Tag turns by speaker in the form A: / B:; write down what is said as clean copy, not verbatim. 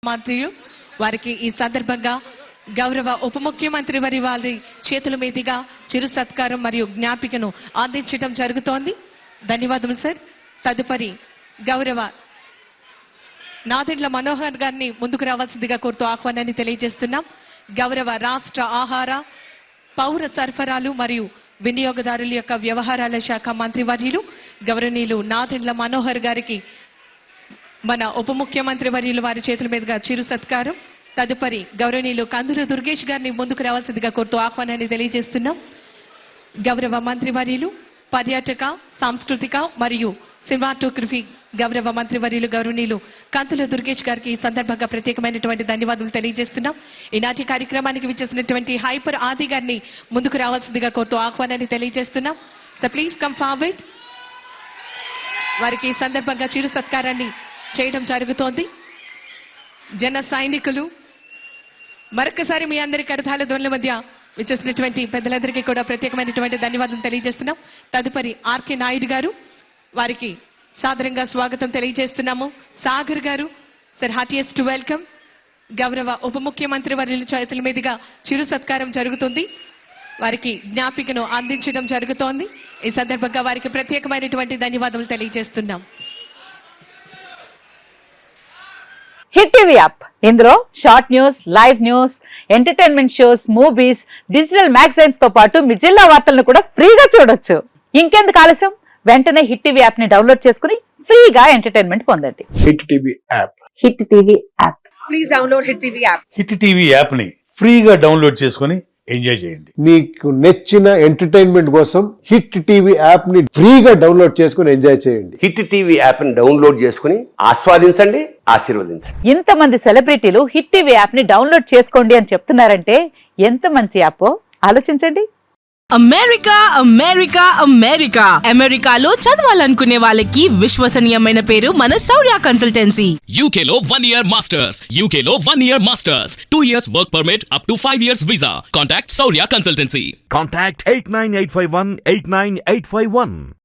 A: మంత్రులు వారికి ఈ సందర్భంగా గౌరవ ఉప ముఖ్యమంత్రి వారి చేతుల మీదుగా చిరు సత్కారం మరియు జ్ఞాపికను అందించడం జరుగుతోంది. ధన్యవాదములు సార్. తదుపరి గౌరవ నాదెండ్ల మనోహర్ గారిని ముందుకు రావాల్సిందిగా కోరుతూ ఆహ్వానాన్ని తెలియజేస్తున్నాం. గౌరవ రాష్ట్ర ఆహార పౌర సరఫరాలు మరియు వినియోగదారుల యొక్క వ్యవహారాల శాఖ మంత్రివర్యులు గౌరవనీయులు నాదెండ్ల మనోహర్ గారికి మన ఉప ముఖ్యమంత్రి వర్యులు వారి చేతుల మీదుగా చిరు సత్కారం. తదుపరి గౌరవనీయులు కందుల దుర్గేష్ గారిని ముందుకు రావాల్సిందిగా కోరుతూ ఆహ్వానాన్ని తెలియజేస్తున్నాం. గౌరవ మంత్రివర్యులు పర్యాటక సాంస్కృతిక మరియు సినిమాటోగ్రఫీ గౌరవ మంత్రివర్యులు గౌరవనీయులు కందుల దుర్గేష్ గారికి ఈ సందర్భంగా ప్రత్యేకమైనటువంటి ధన్యవాదాలు తెలియజేస్తున్నాం. ఈనాటి కార్యక్రమానికి విచ్చేసినటువంటి హైపర్ ఆది గారిని ముందుకు రావాల్సిందిగా కోరుతూ ఆహ్వానాన్ని తెలియజేస్తున్నాం. So please come forward. వారికి ఈ సందర్భంగా చిరు సత్కారాన్ని చేయడం జరుగుతోంది. జన సైనికులు మరొకసారి మీ అందరి కరతాళ ధ్వనుల మధ్య విచ్చేసినటువంటి పెద్దలందరికీ కూడా ప్రత్యేకమైనటువంటి ధన్యవాదాలు తెలియజేస్తున్నాం. తదుపరి ఆర్కే నాయుడు గారు వారికి సాదరంగా స్వాగతం తెలియజేస్తున్నాము. సాగర్ గారు సార్ హార్టియెస్ట్ వెల్కమ్. గౌరవ ఉప ముఖ్యమంత్రి వర్యుల చేతుల మీదుగా చిరు సత్కారం జరుగుతుంది. వారికి జ్ఞాపికను అందించడం జరుగుతోంది. ఈ సందర్భంగా వారికి ప్రత్యేకమైనటువంటి ధన్యవాదాలు తెలియజేస్తున్నాం.
B: హిట్ టీవీ యాప్ ఇందులో short news, live news, entertainment shows, movies, digital magazines తో పాటు మీ జిల్లా వార్తలను కూడా ఫ్రీగా చూడొచ్చు. ఇంకెందుకు ఆలస్యం, వెంటనే హిట్ టీవీ యాప్ ని డౌన్లోడ్ చేసుకుని ఫ్రీగా ఎంటర్టైన్మెంట్ పొందండి.
C: Hit TV app.
B: Hit TV app.
D: Please download hit TV app.
E: Hit TV app ని ఫ్రీగా డౌన్లోడ్ చేసుకుని ఎంజాయ్ చేయండి.
C: మీకు నచ్చిన ఎంటర్టైన్మెంట్ కోసం హిట్ టీవీ యాప్ ని ఫ్రీగా డౌన్లోడ్ చేసుకుని ఎంజాయ్ చేయండి.
F: హిట్ టీవీ యాప్ ని డౌన్లోడ్ చేసుకుని ఆస్వాదించండి, ఆశీర్వదించండి.
B: ఇంతమంది సెలబ్రిటీలు హిట్ టీవీ యాప్ ని డౌన్లోడ్ చేసుకోండి అని చెప్తున్నారంటే ఎంత మంచి యాప్ ఆలోచించండి.
D: అమెరికా అమెరికా అమెరికా అమెరికాలో చదవాలనుకునే వాళ్ళకి విశ్వసనీయమైన పేరు మన శౌర్య కన్సల్టెన్సీ.
G: UK లో 1 year masters. UK లో 1 year masters. 2 years work permit up to 5 years visa. Contact Saurya Consultancy.
H: Contact 89851 89851.